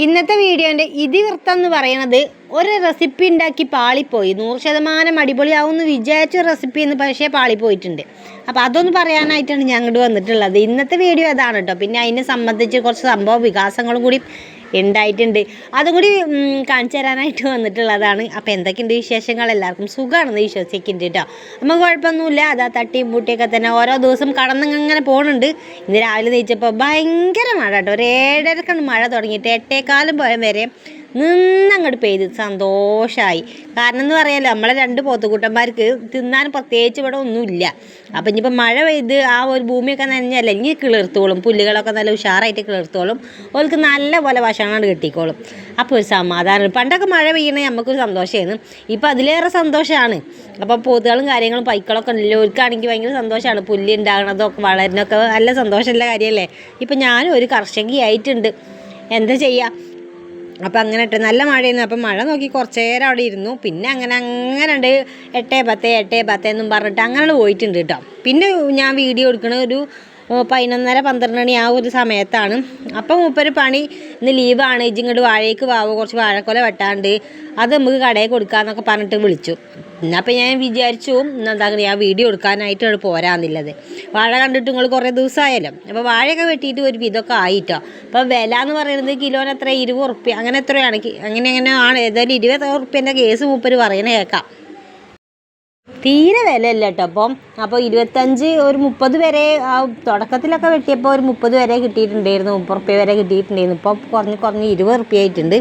ഇന്നത്തെ വീഡിയോൻ്റെ ഇതിവൃത്തം എന്ന് പറയുന്നത് ഒരു റെസിപ്പി ഉണ്ടാക്കി പാളിപ്പോയി 100% അടിപൊളിയാവുമെന്ന് വിചാരിച്ച റെസിപ്പി എന്ന് പക്ഷേ പാളിപ്പോയിട്ടുണ്ട്. അപ്പോൾ അതൊന്ന് പറയാനായിട്ടാണ് ഞാൻ ഇങ്ങോട്ട് വന്നിട്ടുള്ളത്. ഇന്നത്തെ വീഡിയോ അതാണ് കേട്ടോ. പിന്നെ അതിനെ സംബന്ധിച്ച് കുറച്ച് സംഭവ വികാസങ്ങളും കൂടി ഉണ്ടായിട്ടുണ്ട്, അതും കൂടി കാണിച്ചു തരാനായിട്ട് വന്നിട്ടുള്ളതാണ്. അപ്പോൾ എന്തൊക്കെയുണ്ട് വിശേഷങ്ങൾ? എല്ലാവർക്കും സുഖമാണെന്ന് വിശ്വസിക്കുന്നുണ്ട് കേട്ടോ. നമുക്ക് കുഴപ്പമൊന്നുമില്ല. അതാ തട്ടിയും പൂട്ടിയൊക്കെ തന്നെ ഓരോ ദിവസം കടന്നിങ്ങനെ പോകുന്നുണ്ട്. ഇന്ന് രാവിലെ നീച്ചപ്പോൾ ഭയങ്കര മഴ കേട്ടോ. ഒരു 7:30 മഴ തുടങ്ങിയിട്ട് 8:15 വരെ നിന്നങ്ങോട്ട് പെയ്ത് സന്തോഷമായി. കാരണം എന്ന് പറയാമല്ലോ, നമ്മളെ 2 പോത്തുകൂട്ടന്മാർക്ക് തിന്നാൻ പ്രത്യേകിച്ച് ഇവിടെ ഒന്നുമില്ല. അപ്പം ഇനിയിപ്പോൾ മഴ പെയ്ത് ആ ഒരു ഭൂമിയൊക്കെ നനഞ്ഞല്ലേ, ഇനി കിളിർത്തോളും, പുല്ലുകളൊക്കെ നല്ല ഉഷാറായിട്ട് കിളിർത്തോളും, ഓൾക്ക് നല്ല പോലെ ഭക്ഷണം കിട്ടിക്കോളും. അപ്പോൾ ഒരു സമാധാനം. പണ്ടൊക്കെ മഴ പെയ്യണേ നമുക്കൊരു സന്തോഷമായിരുന്നു, ഇപ്പോൾ അതിലേറെ സന്തോഷമാണ്. അപ്പോൾ പോത്തുകളും കാര്യങ്ങളും പൈക്കളൊക്കെ ഉണ്ടല്ലോ, ഓർക്കാണെങ്കിൽ ഭയങ്കര സന്തോഷമാണ്. പുല്ല് ഉണ്ടാകണതൊക്കെ വളരുന്നതൊക്കെ നല്ല സന്തോഷമുള്ള കാര്യമല്ലേ. ഇപ്പം ഞാനും ഒരു കർഷകയായിട്ടുണ്ട്, എന്താ ചെയ്യുക. അപ്പം അങ്ങനെ ഇട്ട് നല്ല മഴയായിരുന്നു. അപ്പം മഴ നോക്കി കുറച്ച് നേരം അവിടെ ഇരുന്നു. പിന്നെ അങ്ങനെ ഉണ്ട് 8:10 എന്നും പറഞ്ഞിട്ട് അങ്ങനെ പോയിട്ടുണ്ട് കേട്ടോ. പിന്നെ ഞാൻ വീഡിയോ എടുക്കണ ഒരു 11:30-12 മണി ആ ഒരു സമയത്താണ്. അപ്പം മൂപ്പര് പണി ഇന്ന് ലീവാണ്, ഇങ്ങോട്ട് വാഴയ്ക്ക് വാവോ, കുറച്ച് വാഴക്കൊല വെട്ടാണ്ട്, അത് നമുക്ക് കടയിൽ കൊടുക്കാമെന്നൊക്കെ പറഞ്ഞിട്ട് വിളിച്ചു. അപ്പം ഞാൻ വിചാരിച്ചു എന്താ ഞാൻ വീഡിയോ എടുക്കാനായിട്ട് പോരാന്നില്ലത്. വാഴ കണ്ടിട്ട് നിങ്ങൾ കുറേ ദിവസമായല്ലോ. അപ്പോൾ വാഴയൊക്കെ വെട്ടിയിട്ട് ഒരു വിധമൊക്കെ ആയിട്ടോ. അപ്പോൾ വില എന്ന് പറയുന്നത് കിലോന് എത്ര 20 ഉറുപ്പ്യ അങ്ങനെ എത്രയാണ്, അങ്ങനെ ആണ്. ഏതായാലും 20 ഉറുപ്പ്യൻ്റെ കേസ് മൂപ്പര് പറയണ കേൾക്കാം. തീരെ വിലയില്ല കേട്ടോ. അപ്പോൾ 25 ഒരു 30 വരെ തുടക്കത്തിലൊക്കെ വെട്ടിയപ്പോൾ ഒരു 30 വരെ കിട്ടിയിട്ടുണ്ടായിരുന്നു, 30 ഉറുപ്പ്യ വരെ കിട്ടിയിട്ടുണ്ടായിരുന്നു. ഇപ്പോൾ കുറഞ്ഞ് 20 ഉറുപ്പ്യ ആയിട്ടുണ്ട്.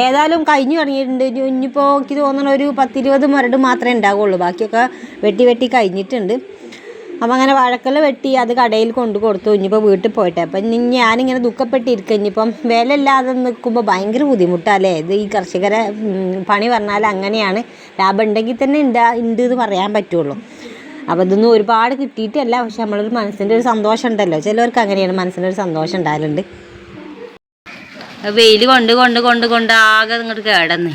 ഏതായാലും കഴിഞ്ഞു തുടങ്ങിയിട്ടുണ്ട്. ഇനിയിപ്പോൾ എനിക്ക് തോന്നുന്ന ഒരു 10-20 മരട് മാത്രമേ ഉണ്ടാവുള്ളൂ, ബാക്കിയൊക്കെ വെട്ടി കഴിഞ്ഞിട്ടുണ്ട്. അപ്പം അങ്ങനെ വാഴക്കല വെട്ടി അത് കടയിൽ കൊടുത്തു. ഇനിയിപ്പോൾ വീട്ടിൽ പോയിട്ടെ. അപ്പം ഞാനിങ്ങനെ ദുഃഖപ്പെട്ടിരിക്കുക. ഇനിയിപ്പം വില ഇല്ലാതെ നിൽക്കുമ്പോൾ ഭയങ്കര ബുദ്ധിമുട്ടല്ലേ. ഇത് ഈ കർഷകരെ പണി പറഞ്ഞാൽ അങ്ങനെയാണ്, ലാഭം ഉണ്ടെങ്കിൽ തന്നെ ഉണ്ട് എന്ന് പറയാൻ പറ്റുള്ളൂ. അപ്പോൾ ഇതൊന്നും ഒരുപാട് കിട്ടിയിട്ടല്ല, പക്ഷെ നമ്മളൊരു മനസ്സിൻ്റെ ഒരു സന്തോഷം ഉണ്ടല്ലോ, ചിലവർക്ക് അങ്ങനെയാണ്, മനസ്സിൻ്റെ ഒരു സന്തോഷം ഉണ്ടാകലുണ്ട്. വെയിൽ കൊണ്ട് ആകെ ഇങ്ങോട്ട് കേടന്ന്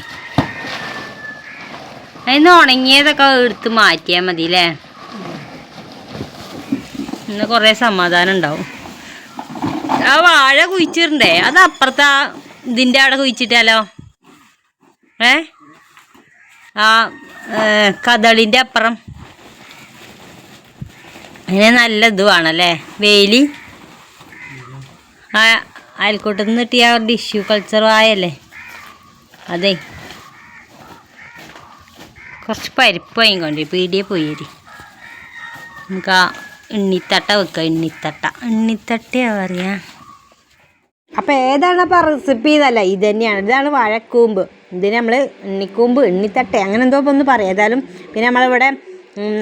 അതിന് ഉണങ്ങിയതൊക്കെ എടുത്ത് മാറ്റിയാൽ മതി അല്ലേ, ഇന്ന് കുറേ സമാധാനം ഉണ്ടാവും. ആ വാഴ കുഴിച്ചിട്ടുണ്ടേ, അത് അപ്പുറത്തെ ഇതിൻ്റെ അവിടെ കുഴിച്ചിട്ടാലോ, ആ കദളിൻ്റെ അപ്പുറം. അതിന് നല്ല ഇത് വേണമല്ലേ, വെയിൽ. ആ അയൽക്കൂട്ടത്തിൽ നിന്ന് കിട്ടിയ ടിഷ്യൂ കൾച്ചർ ആയല്ലേ, അതെ. കുറച്ച് പരിപ്പ് വാങ്ങിക്കൊണ്ട് പീടിയെ പോയി നമുക്ക് ആ എണ്ണിത്തട്ട വെക്കുക. എണ്ണിത്തട്ടയാ പറയാ. അപ്പോൾ ഏതാണ് അപ്പോൾ റെസിപ്പി ഇതല്ല, ഇത് തന്നെയാണ്. ഇതാണ് വാഴക്കൂമ്പ്. ഇതിന് നമ്മൾ എണ്ണിക്കൂമ്പ്, എണ്ണിത്തട്ട അങ്ങനെ എന്തോ ഒന്ന് പറയാം. ഏതായാലും പിന്നെ നമ്മളിവിടെ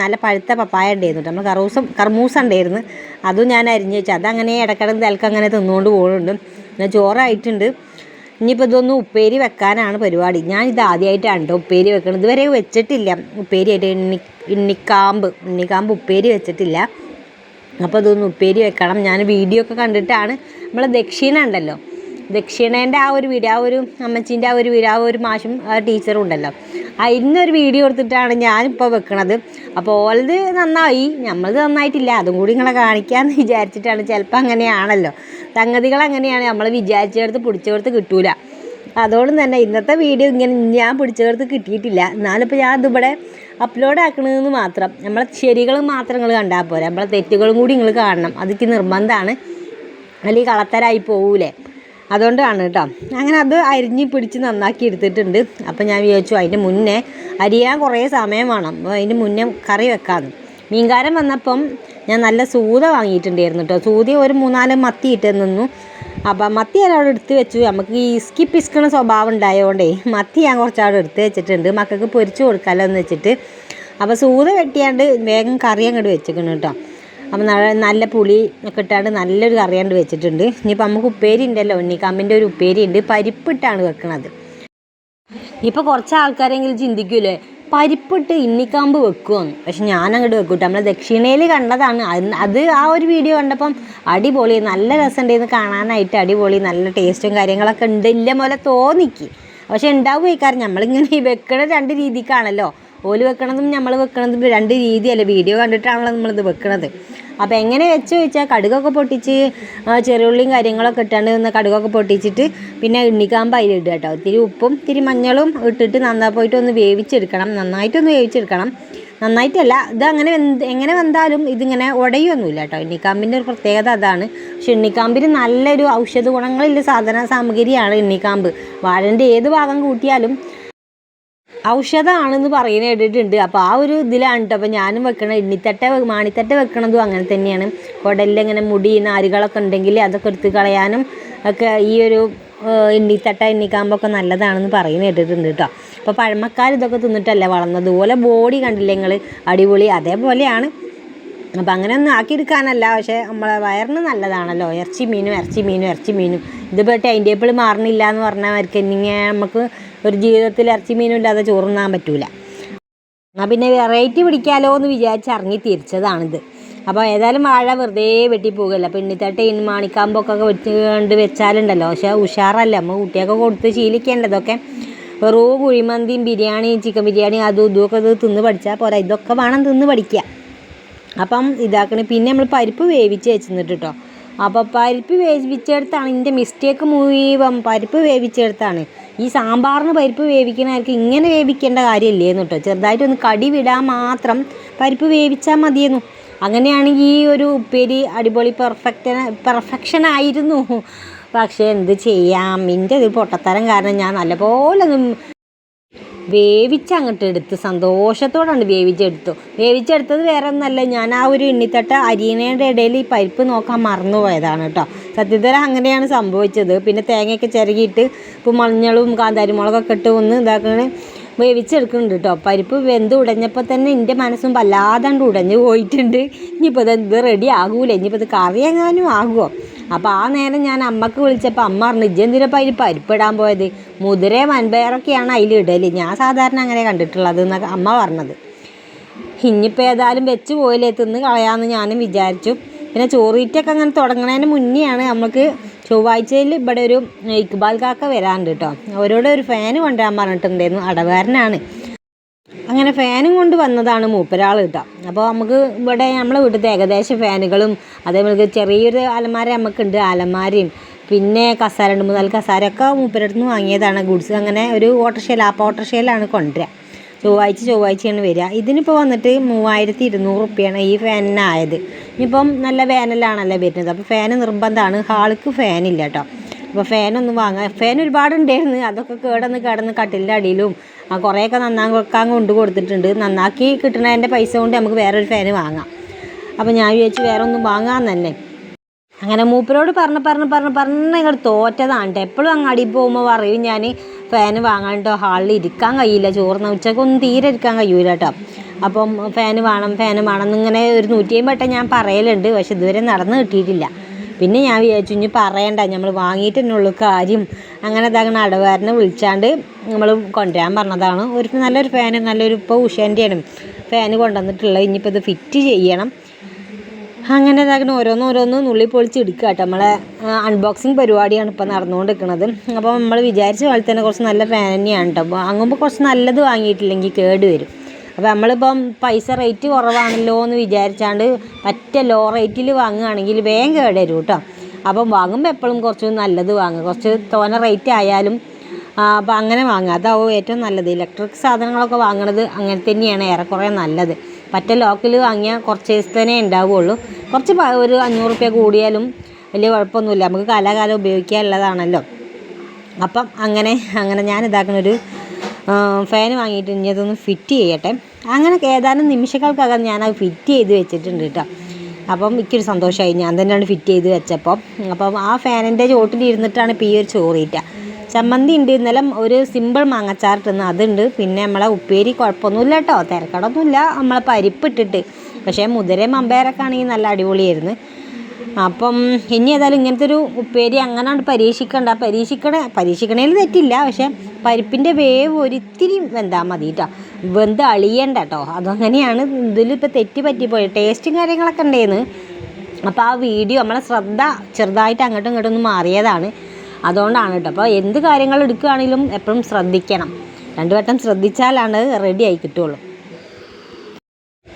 നല്ല പഴുത്ത പപ്പായ ഉണ്ടായിരുന്നു, നമ്മൾ കർമൂസ ഉണ്ടായിരുന്നു, അതും ഞാൻ അരിഞ്ഞ് വെച്ചു. അതങ്ങനെ ഇടക്കിടക്ക് തലക്ക് അങ്ങനെ തിന്നുകൊണ്ട് പോകുന്നുണ്ട്. പിന്നെ ചോറായിട്ടുണ്ട്. ഇനിയിപ്പോൾ ഇതൊന്ന് ഉപ്പേരി വെക്കാനാണ് പരിപാടി. ഞാനിത് ആദ്യമായിട്ടാണ് കേട്ടോ ഉപ്പേരി വെക്കണം, ഇതുവരെ വെച്ചിട്ടില്ല ഉപ്പേരിയായിട്ട്. എണ്ണിക്കാമ്പ് ഉപ്പേരി വെച്ചിട്ടില്ല. അപ്പോൾ ഇതൊന്ന് ഉപ്പേരി വെക്കണം. ഞാൻ വീഡിയോ ഒക്കെ കണ്ടിട്ടാണ്. നമ്മളെ ദക്ഷിണ ഉണ്ടല്ലോ, ദക്ഷിണേൻ്റെ ആ ഒരു വീഡിയോ, ആ ഒരു അമ്മച്ചീൻ്റെ ആ ഒരു വീഡിയോ, ആ ഒരു മാഷും ആ ടീച്ചറും ഉണ്ടല്ലോ, ഇന്നൊരു വീഡിയോ എടുത്തിട്ടാണ് ഞാനിപ്പോൾ വെക്കണത്. അപ്പോൾ ഓലത് നന്നായി, നമ്മളത് നന്നായിട്ടില്ല, അതും കൂടി നിങ്ങളെ കാണിക്കാമെന്ന് വിചാരിച്ചിട്ടാണ്. ചിലപ്പോൾ അങ്ങനെയാണല്ലോ സംഗതികൾ, അങ്ങനെയാണ്, നമ്മൾ വിചാരിച്ചെടുത്ത് പിടിച്ചെടുത്ത് കിട്ടൂല. അതുകൊണ്ട് തന്നെ ഇന്നത്തെ വീഡിയോ ഇങ്ങനെ ഞാൻ പിടിച്ചെടുത്ത് കിട്ടിയിട്ടില്ല. എന്നാലിപ്പോൾ ഞാൻ ഇതിവിടെ അപ്ലോഡ് ആക്കണമെന്ന് മാത്രം. നമ്മളെ ശരികൾ മാത്രം നിങ്ങൾ കണ്ടാൽ പോരാ, നമ്മളെ തെറ്റുകളും കൂടി നിങ്ങൾ കാണണം, അതൊക്കെ നിർബന്ധമാണ്, അല്ലെങ്കിൽ കളത്തരായി പോകൂലേ. അതുകൊണ്ടാണ് കേട്ടോ. അങ്ങനെ അത് അരിഞ്ഞ് പിടിച്ച് നന്നാക്കി എടുത്തിട്ടുണ്ട്. അപ്പം ഞാൻ വിചാരിച്ചു അതിൻ്റെ മുന്നേ അരിയാൻ കുറേ സമയം വേണം, അതിൻ്റെ മുന്നേ കറി വെക്കാമെന്ന്. മീൻകാരൻ വന്നപ്പം ഞാൻ നല്ല സൂത വാങ്ങിയിട്ടുണ്ടായിരുന്നു കേട്ടോ. സൂതി ഒരു 3-4 മത്തി ഇട്ട് നിന്നു. അപ്പം മത്തി ഞാൻ അവിടെ എടുത്ത് വെച്ചു. നമുക്ക് ഈ പിസ്കണ സ്വഭാവം ഉണ്ടായതുകൊണ്ടേ മത്തി ഞാൻ കുറച്ചവിടെ എടുത്ത് വെച്ചിട്ടുണ്ട്, മക്കൾക്ക് പൊരിച്ച് കൊടുക്കാമല്ലോ എന്ന് വെച്ചിട്ട്. അപ്പോൾ സൂത വെട്ടിയാണ്ട് വേഗം കറി അങ്ങോട്ട് വെച്ചിരിക്കണം കേട്ടോ. അപ്പം നല്ല പുളി ഒക്കെ ഇട്ടാണ്ട് നല്ലൊരു കറിയാണ്ട് വെച്ചിട്ടുണ്ട്. ഇനിയിപ്പോൾ നമുക്ക് ഉപ്പേരി ഉണ്ടല്ലോ, ഉണ്ണിക്കാമ്പിൻ്റെ ഒരു ഉപ്പേരി ഉണ്ട്, പരിപ്പിട്ടാണ് വെക്കണത്. ഇപ്പോൾ കുറച്ച് ആൾക്കാരെങ്കിലും ചിന്തിക്കൂലേ പരിപ്പിട്ട് ഇണ്ണിക്കാമ്പ് വെക്കുമെന്ന്, പക്ഷെ ഞാനങ്ങോട്ട് വെക്കൂട്ടോ. നമ്മളെ ദക്ഷിണയിൽ കണ്ടതാണ് അത്. ആ ഒരു വീഡിയോ കണ്ടപ്പം അടിപൊളി, നല്ല രസമുണ്ടായിരുന്നു കാണാനായിട്ട്, അടിപൊളി, നല്ല ടേസ്റ്റും കാര്യങ്ങളൊക്കെ ഉണ്ട്, ഇല്ല പോലെ തോന്നിക്ക്. പക്ഷെ ഉണ്ടാവും കാരണം നമ്മളിങ്ങനെ വെക്കണ 2 രീതിക്കാണല്ലോ. ഓല് വെക്കണതും നമ്മൾ വെക്കണതും 2 രീതിയല്ലേ. വീഡിയോ കണ്ടിട്ടാണല്ലോ നമ്മളിത് വെക്കണത്. അപ്പോൾ എങ്ങനെ വെച്ച് ചോദിച്ചാൽ കടുകൊക്കെ പൊട്ടിച്ച് ചെറുള്ളിയും കാര്യങ്ങളൊക്കെ ഇട്ടാണ്ട് ഒന്ന് കടുകൊക്കെ പൊട്ടിച്ചിട്ട് പിന്നെ എണ്ണിക്കാമ്പ് അതിലിടുക കേട്ടോ. ഇത്തിരി ഉപ്പും ഇത്തിരി മഞ്ഞളും ഇട്ടിട്ട് പോയിട്ട് ഒന്ന് വേവിച്ചെടുക്കണം. നന്നായിട്ടൊന്ന് വേവിച്ചെടുക്കണം. നന്നായിട്ടല്ല, ഇത് അങ്ങനെ എങ്ങനെ വെന്താലും ഇതിങ്ങനെ ഉടയൊന്നുമില്ല കേട്ടോ. എണ്ണിക്കാമ്പിൻ്റെ ഒരു പ്രത്യേകത അതാണ്. പക്ഷെ എണ്ണിക്കാമ്പിന് നല്ലൊരു ഔഷധ ഗുണങ്ങളുള്ള സാമഗ്രിയാണ് എണ്ണിക്കാമ്പ്. വാഴൻ്റെ ഏത് ഭാഗം കൂട്ടിയാലും ഔഷധമാണെന്ന് പറയുന്നത് കേട്ടിട്ടുണ്ട്. അപ്പോൾ ആ ഒരു ഇതിലാണ് കേട്ടോ അപ്പോൾ ഞാനും വെക്കണം. മാണിത്തട്ട വെക്കണതും അങ്ങനെ തന്നെയാണ്. കുടലിലിങ്ങനെ മുടി നാരുകളൊക്കെ ഉണ്ടെങ്കിൽ അതൊക്കെ എടുത്ത് കളയാനും ഒക്കെ ഈ ഒരു എണ്ണിക്കാമ്പൊക്കെ നല്ലതാണെന്ന് പറയുന്നത് കേട്ടിട്ടുണ്ട് കേട്ടോ. അപ്പോൾ പഴമക്കാർ ഇതൊക്കെ തിന്നിട്ടല്ല വളർന്നത്. ഇതുപോലെ ബോഡി കണ്ടില്ലേ നിങ്ങൾ, അടിപൊളി അതേപോലെയാണ്. അപ്പോൾ അങ്ങനെ ഒന്നും ആക്കിയെടുക്കാനല്ല, പക്ഷേ നമ്മളെ വയറിന് നല്ലതാണല്ലോ. ഇറച്ചി മീനും ഇതിപ്പോൾ ടൈം ടേബിൾ മാറണില്ല എന്ന് പറഞ്ഞവർക്ക് ഇങ്ങനെ നമുക്ക് ഒരു ജീവിതത്തിൽ ഇറച്ചി മീനും ഇല്ലാതെ ചോറുണ്ണാൻ പറ്റൂല. എന്നാൽ പിന്നെ വെറൈറ്റി പിടിക്കാമല്ലോ എന്ന് വിചാരിച്ച് ഇറങ്ങി തിരിച്ചതാണിത്. അപ്പോൾ ഏതായാലും വാഴ വെറുതെ വെട്ടിപ്പോകല്ല. പെണ്ണിത്തട്ട മാണിക്കാമ്പൊക്കെ വെച്ചാലുണ്ടല്ലോ. പക്ഷേ ഉഷാറല്ല, നമ്മൾ കുട്ടിയൊക്കെ കൊടുത്ത് ശീലിക്കേണ്ടതൊക്കെ. വെറും കുഴിമന്തിയും ബിരിയാണിയും ചിക്കൻ ബിരിയാണി അതും ഇതൊക്കെ ഇത് തിന്ന് പഠിച്ചാൽ പോരാ, ഇതൊക്കെ വേണം തിന്ന് പഠിക്കുക. അപ്പം ഇതാക്കണേ. പിന്നെ നമ്മൾ പരിപ്പ് വേവിച്ച് വെച്ചിട്ട് കേട്ടോ. അപ്പോൾ പരിപ്പ് വേവിച്ചെടുത്താണ് ഇതിൻ്റെ മിസ്റ്റേക്ക് മുഴുവൻ. പരിപ്പ് വേവിച്ചെടുത്താണ്. ഈ സാമ്പാറിന് പരിപ്പ് വേവിക്കണവർക്ക് ഇങ്ങനെ വേവിക്കേണ്ട കാര്യമില്ലേന്ന് കേട്ടോ. ചെറുതായിട്ടൊന്ന് കടി വിടാൻ മാത്രം പരിപ്പ് വേവിച്ചാൽ മതിയെന്നു. അങ്ങനെയാണെങ്കിൽ ഈ ഒരു ഉപ്പേരി അടിപൊളി പെർഫെക്ഷൻ ആയിരുന്നു. പക്ഷേ എന്ത് ചെയ്യാം, എൻ്റെ ഒരു പൊട്ടത്തരം കാരണം ഞാൻ നല്ലപോലെ വേവിച്ചങ്ങോട്ട് എടുത്ത് സന്തോഷത്തോടാണ് വേവിച്ചെടുത്തത് വേറെ ഒന്നല്ല, ഞാൻ ആ ഒരു എണ്ണിത്തട്ട അരിയണയുടെ ഇടയിൽ ഈ പരിപ്പ് നോക്കാൻ മറന്നു പോയതാണ് കേട്ടോ. സത്യത്തിൽ അങ്ങനെയാണ് സംഭവിച്ചത്. പിന്നെ തേങ്ങയൊക്കെ ചിരകിയിട്ട് ഇപ്പോൾ മഞ്ഞളും കാന്താരിമുളകൊക്കെ ഇട്ട് ഒന്ന് ഇതാക്കണേ വേവിച്ചെടുക്കുന്നുണ്ട് കേട്ടോ. പരിപ്പ് വെന്ത് ഉടഞ്ഞപ്പോൾ തന്നെ എൻ്റെ മനസ്സും വല്ലാതാണ്ട് ഉടഞ്ഞു പോയിട്ടുണ്ട്. ഇനിയിപ്പോൾ ഇത് റെഡി ആകൂല, ഇനിയിപ്പോൾ ഇത് കറി എങ്ങാനും ആകുമോ. അപ്പോൾ ആ നേരം ഞാൻ അമ്മക്ക് വിളിച്ചപ്പോൾ അമ്മ പറഞ്ഞു, ഇജ്ജെന്തിനപ്പോൾ അതിൽ പരിപ്പിടാൻ പോയത്, മുതിര വൻപയറൊക്കെയാണ് അതിലിടൽ, ഞാൻ സാധാരണ അങ്ങനെ കണ്ടിട്ടുള്ളത് എന്നൊക്കെ അമ്മ പറഞ്ഞത്. ഇനിയിപ്പോൾ ഏതായാലും വെച്ച് പോയില്ലേ, തിന്ന് കളയാമെന്ന് ഞാനും വിചാരിച്ചു. പിന്നെ ചോറീറ്റൊക്കെ അങ്ങനെ തുടങ്ങുന്നതിന് മുന്നെയാണ് നമുക്ക് ചൊവ്വാഴ്ചയിൽ ഇവിടെ ഒരു ഇക്ബാൽ കാക്ക വരാറുണ്ട് കേട്ടോ. അവരോട് ഒരു ഫാന് കൊണ്ടുവരാൻ പറഞ്ഞിട്ടുണ്ടായിരുന്നു. അടവാരനാണ്. അങ്ങനെ ഫാനും കൊണ്ട് വന്നതാണ് മൂപ്പരാൾ കേട്ടോ. അപ്പോൾ നമുക്ക് ഇവിടെ നമ്മളെ വീട്ടിലത്തെ ഏകദേശം ഫാനുകളും അതേപോലെ ചെറിയൊരു അലമാര നമുക്കുണ്ട്, അലമാരയും പിന്നെ കസാര 2-3 കസാരയൊക്കെ മൂപ്പരടുത്ത് വാങ്ങിയതാണ്. ഗുഡ്സ് അങ്ങനെ ഒരു ഓട്ടോറിക്ഷയിലാണ് കൊണ്ടുവരിക. ചൊവ്വാഴ്ചയാണ് വരിക. ഇതിനിപ്പോൾ വന്നിട്ട് 3200 റുപ്യാണ് ഈ ഫാനിനായത്. ഇനിയിപ്പം നല്ല വേനലാണല്ലോ വരുന്നത്. അപ്പോൾ ഫാന് നിർബന്ധമാണ്. ഹാൾക്ക് ഫാനില്ല കേട്ടോ. അപ്പോൾ ഫാനൊന്നും വാങ്ങാൻ ഫാൻ ഒരുപാടുണ്ടായിരുന്നു. അതൊക്കെ കിടന്ന് കട്ടിലിൻ്റെ അടിയിലും കുറേയൊക്കെ നന്നാക്കാൻ കൊടുത്തിട്ടുണ്ട്. നന്നാക്കി കിട്ടുന്നതിൻ്റെ പൈസ കൊണ്ട് നമുക്ക് വേറൊരു ഫാന് വാങ്ങാം. അപ്പോൾ ഞാൻ വിചാരിച്ചു വേറെ ഒന്നും വാങ്ങാമെന്നല്ലേ. അങ്ങനെ മൂപ്പരോട് പറഞ്ഞ് ഇങ്ങോട്ട് തോറ്റതാണ് കേട്ടോ. എപ്പോഴും അങ്ങാടി പോകുമ്പോൾ പറയും ഞാൻ ഫാന് വാങ്ങാൻ കേട്ടോ, ഹാളിൽ ഇരിക്കാൻ കഴിയില്ല, ചോറിന് ഉച്ചക്കൊന്നും തീരെ ഇരിക്കാൻ കഴിയൂല കേട്ടോ. അപ്പം ഫാന് വേണം എന്നിങ്ങനെ ഒരു 150 വട്ടം ഞാൻ പറയലുണ്ട്. പക്ഷെ ഇതുവരെ നടന്ന് കിട്ടിയിട്ടില്ല. പിന്നെ ഞാൻ വിചാരിച്ചു ഇനി പറയണ്ട, നമ്മൾ വാങ്ങിയിട്ട് തന്നെയുള്ളൂ കാര്യം. അങ്ങനെ ഇതാകണ അടവാരനെ വിളിച്ചാണ്ട് നമ്മൾ കൊണ്ടുവരാൻ പറഞ്ഞതാണ്. നല്ലൊരു ഫാന്, നല്ലൊരു ഇപ്പോൾ ഉഷേൻ്റെയാണ് ഫാന് കൊണ്ടുവന്നിട്ടുള്ളത്. ഇനിയിപ്പോൾ ഇത് ഫിറ്റ് ചെയ്യണം. അങ്ങനെ ഇതാക്കണ ഓരോന്ന് നുള്ളി പൊളിച്ച് എടുക്കുക കേട്ടോ. നമ്മളെ അൺബോക്സിങ് പരിപാടിയാണ് ഇപ്പോൾ നടന്നുകൊണ്ടിരിക്കുന്നത്. അപ്പോൾ നമ്മൾ വിചാരിച്ച പോലെ തന്നെ കുറച്ച് നല്ല ഫാൻ തന്നെയാണ് കേട്ടോ. വാങ്ങുമ്പോൾ കുറച്ച് നല്ലത് വാങ്ങിയിട്ടില്ലെങ്കിൽ കേട് വരും. അപ്പോൾ നമ്മളിപ്പം പൈസ റേറ്റ് കുറവാണല്ലോ എന്ന് വിചാരിച്ചാണ്ട് മറ്റേ ലോ റേറ്റിൽ വാങ്ങുകയാണെങ്കിൽ വേഗം കേട് വരും കേട്ടോ. അപ്പം വാങ്ങുമ്പോൾ എപ്പോഴും കുറച്ച് നല്ലത് വാങ്ങുക, കുറച്ച് തോനെ റേറ്റ് ആയാലും അപ്പോൾ അങ്ങനെ വാങ്ങുക, അതാവും ഏറ്റവും നല്ലത്. ഇലക്ട്രിക് സാധനങ്ങളൊക്കെ വാങ്ങണത് അങ്ങനെ തന്നെയാണ് ഏറെക്കുറെ നല്ലത്. മറ്റേ ലോക്കൽ വാങ്ങിയാൽ കുറച്ച് ദിവസത്തേനേ ഉണ്ടാവുകയുള്ളൂ. കുറച്ച് ഒരു 500 റുപ്യ കൂടിയാലും വലിയ കുഴപ്പമൊന്നുമില്ല, നമുക്ക് കാലാകാലം ഉപയോഗിക്കാനുള്ളതാണല്ലോ. അപ്പം അങ്ങനെ ഞാൻ ഇതാക്കണൊരു ഫാന് വാങ്ങിയിട്ട് ഇനി അതൊന്ന് ഫിറ്റ് ചെയ്യട്ടെ. അങ്ങനെ ഏതാനും നിമിഷങ്ങൾക്കകം ഞാനത് ഫിറ്റ് ചെയ്ത് വെച്ചിട്ടുണ്ട് കേട്ടോ. അപ്പം എനിക്കൊരു സന്തോഷമായി, ഞാൻ തന്നെയാണ് ഫിറ്റ് ചെയ്ത് വെച്ചപ്പോൾ. അപ്പം ആ ഫാനിൻ്റെ ചോട്ടിലിരുന്നിട്ടാണ് ഇപ്പോൾ ഈ ഒരു ചോറീറ്റ. ചമ്മന്തി ഉണ്ട്, ഇന്നലെ ഒരു സിമ്പിൾ മാങ്ങച്ചാറിട്ടുന്ന അതുണ്ട്. പിന്നെ നമ്മളെ ഉപ്പേരി കുഴപ്പമൊന്നുമില്ല കേട്ടോ, തിരക്കടൊന്നുമില്ല. നമ്മളെ പരിപ്പിട്ടിട്ട്, പക്ഷേ മുതിരയും മമ്പയറൊക്കെ ആണെങ്കിൽ നല്ല അടിപൊളിയായിരുന്നു. അപ്പം ഇനി ഏതായാലും ഇങ്ങനത്തെ ഒരു ഉപ്പേരി അങ്ങനെ പരീക്ഷിക്കണേൽ തെറ്റില്ല. പക്ഷേ പരിപ്പിൻ്റെ വേവ് ഒരിത്തിരി വെന്താൽ മതി കേട്ടോ, വെന്ത് അളിയണ്ട കേട്ടോ. അതങ്ങനെയാണ്. ഇതിലിപ്പോൾ തെറ്റി പറ്റിപ്പോയി, ടേസ്റ്റും കാര്യങ്ങളൊക്കെ ഉണ്ടായിരുന്നു. അപ്പോൾ ആ വീഡിയോ നമ്മളെ ശ്രദ്ധ ചെറുതായിട്ട് അങ്ങോട്ടും ഇങ്ങോട്ടും ഒന്ന് മാറിയതാണ്, അതുകൊണ്ടാണ് കേട്ടോ. അപ്പോൾ എന്ത് കാര്യങ്ങൾ എടുക്കുകയാണെങ്കിലും എപ്പോഴും ശ്രദ്ധിക്കണം. 2 വട്ടം ശ്രദ്ധിച്ചാലാണ് റെഡി ആയി കിട്ടുള്ളൂ.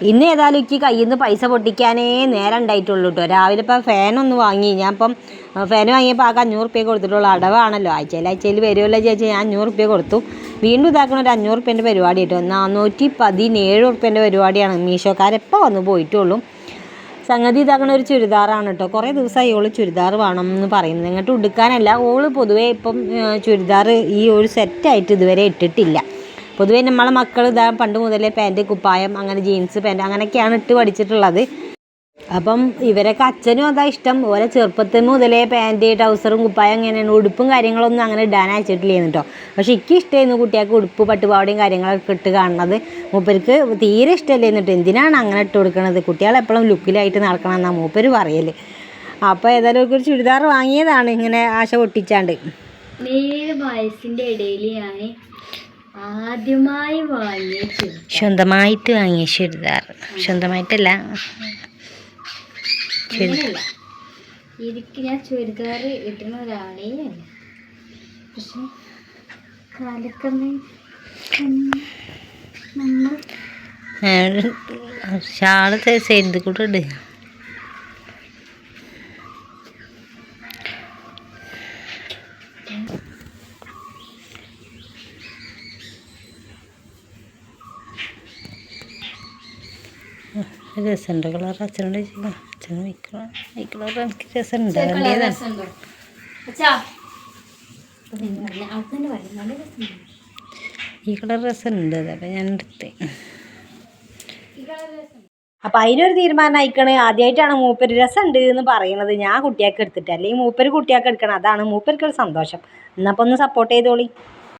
ഇന്ന് ഏതായാലും എനിക്ക് കയ്യിൽ നിന്ന് പൈസ പൊട്ടിക്കാനേ നേരം ഉണ്ടായിട്ടുള്ളൂ കേട്ടോ. രാവിലെ ഇപ്പോൾ ഫാനൊന്ന് വാങ്ങി. ഞാൻ ഇപ്പം ഫാൻ വാങ്ങിയപ്പോൾ ആകെ 500 റുപ്യ കൊടുത്തിട്ടുള്ളൂ. അടവാണല്ലോ, ആഴ്ചയിൽ വരുമല്ലോ ചേച്ചി. ഞാൻ 500 റുപ്യ കൊടുത്തു. വീണ്ടും ഇതാക്കണ ഒരു 500 റുപ്യേൻ്റെ പരിപാടി കേട്ടോ. 417 റുപ്യേൻ്റെ പരിപാടിയാണ്. മീഷോക്കാരെപ്പോൾ വന്ന് പോയിട്ടുള്ളൂ. സംഗതി ഇതാക്കണ ഒരു ചുരിദാറാണ് കേട്ടോ. കുറേ ദിവസമായി ഓള് ചുരിദാർ വേണം എന്ന് പറയുന്നത്. ഇങ്ങോട്ട് ഉടുക്കാനല്ല, ഓള് പൊതുവേ ഇപ്പം ചുരിദാർ ഈ ഒരു സെറ്റായിട്ട് ഇതുവരെ ഇട്ടിട്ടില്ല. പൊതുവേ നമ്മളെ മക്കൾ ഇതാ പണ്ട് മുതലേ പാൻറ്റ്, കുപ്പായം, അങ്ങനെ ജീൻസ് പാൻറ്റ് അങ്ങനെയൊക്കെയാണ് ഇട്ട് പഠിച്ചിട്ടുള്ളത്. അപ്പം ഇവരൊക്കെ അച്ഛനും അതാ ഇഷ്ടം. ഓരോ ചെറുപ്പത്തിൽ മുതലേ പാൻറ്റ്, ട്രൗസറും കുപ്പായം അങ്ങനെയാണ്. ഉടുപ്പും കാര്യങ്ങളൊന്നും അങ്ങനെ ഇടാൻ അയച്ചിട്ടില്ലേന്ന് കേട്ടോ. പക്ഷെ എനിക്ക് ഇഷ്ടമായിരുന്നു കുട്ടികൾക്ക് ഉടുപ്പ്, പട്ടുപാവടയും കാര്യങ്ങളൊക്കെ ഇട്ട് കാണുന്നത്. മൂപ്പർക്ക് തീരെ ഇഷ്ടമല്ലായിരുന്നു കേട്ടോ. എന്തിനാണ് അങ്ങനെ ഇട്ട് കൊടുക്കണത്, കുട്ടികളെപ്പോഴും ലുക്കിലായിട്ട് നടക്കണം എന്നാണ് മൂപ്പര് പറയൽ. അപ്പോൾ ഏതായാലും ഒരു ചുരിദാർ വാങ്ങിയതാണ് ഇങ്ങനെ ആശ പൊട്ടിച്ചാണ്ട്. 7 വയസ്സിൻ്റെ ഇടയിൽ ഞാൻ ആദ്യമായി വാങ്ങിയ സ്വന്തമായിട്ട് വാങ്ങിയ ചുരിദാർ. സ്വന്തമായിട്ടല്ല, എനിക്ക് ഞാൻ ചുരിദാർ ഇടുന്ന ഒരാളേ അല്ല. പക്ഷെ കാലക്കന്ന് ഷാള് ചെയ്ത് കൂടെ ഇട്. രസമുണ്ട് കളർ. അച്ഛനോട് അച്ഛൻ ഈ കളർ എനിക്ക് രസമുണ്ട്. ഈ കളർ രസമുണ്ട്, അതപ്പം ഞാൻ എടുത്തേ. അപ്പം അതിനൊരു തീരുമാനം അയക്കണേ. ആദ്യമായിട്ടാണ് മൂപ്പര് രസമുണ്ട് എന്ന് പറയണത്. ഞാൻ കുട്ടിയാൾക്ക് എടുത്തിട്ട്, അല്ലെങ്കിൽ മൂപ്പര് കുട്ടിയാൾക്ക് എടുക്കണം. അതാണ് മൂപ്പർക്കൊരു സന്തോഷം. എന്നപ്പോൾ ഒന്ന് സപ്പോർട്ട് ചെയ്തോളി.